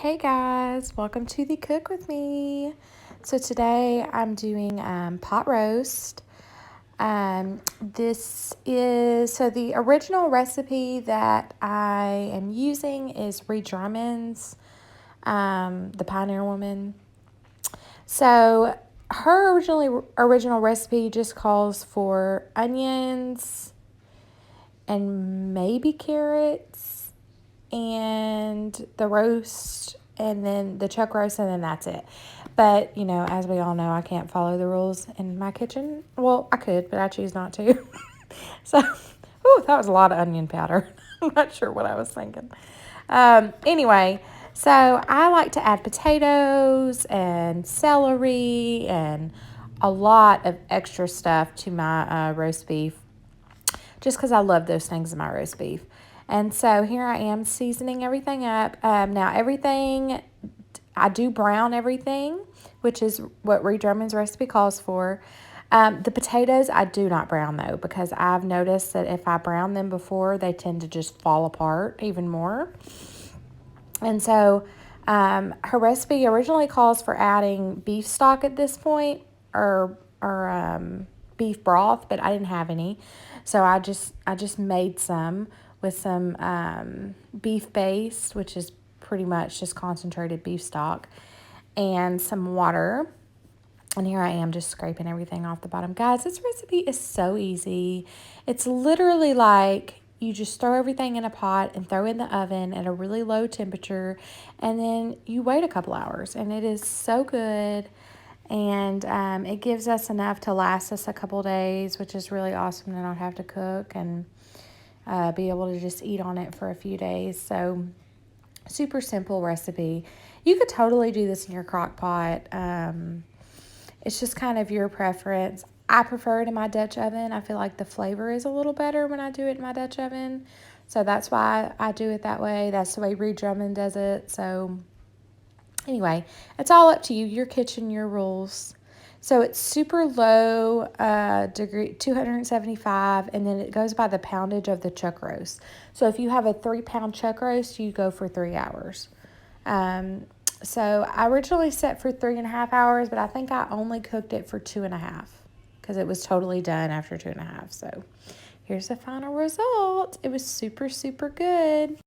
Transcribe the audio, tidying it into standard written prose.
Hey guys, welcome to the Cook With Me. So today I'm doing pot roast. The original recipe that I am using is Ree Drummond's, the Pioneer Woman. So her original recipe just calls for onions and maybe carrots and the roast and then the chuck roast, and then that's it. But, as we all know, I can't follow the rules in my kitchen. Well, I could, but I choose not to. So, that was a lot of onion powder. I'm not sure what I was thinking. Anyway, so I like to add potatoes and celery and a lot of extra stuff to my roast beef just because I love those things in my roast beef. And so here I am seasoning everything up. Now I do brown everything, which is what Ree Drummond's recipe calls for. The potatoes I do not brown though, because I've noticed that if I brown them before, they tend to just fall apart even more. And so her recipe originally calls for adding beef stock at this point, or beef broth, but I didn't have any, so I just made some with some beef base, which is pretty much just concentrated beef stock, and some water. And here I am just scraping everything off the bottom. Guys, this recipe is so easy. It's literally like you just throw everything in a pot and throw in the oven at a really low temperature. And then you wait a couple hours. And it is so good. And it gives us enough to last us a couple days, which is really awesome to not have to cook and be able to just eat on it for a few days. So super simple recipe. You could totally do this in your crock pot. It's just kind of your preference. I prefer it in my Dutch oven. I feel like the flavor is a little better when I do it in my Dutch oven. So that's why I do it that way. That's the way Ree Drummond does it. So anyway, it's all up to you. Your kitchen, your rules. So it's super low degree, 275, and then it goes by the poundage of the chuck roast. So if you have a 3-pound chuck roast, you go for 3 hours. So I originally set for 3.5 hours, but I think I only cooked it for 2.5 because it was totally done after 2.5. So here's the final result. It was super, super good.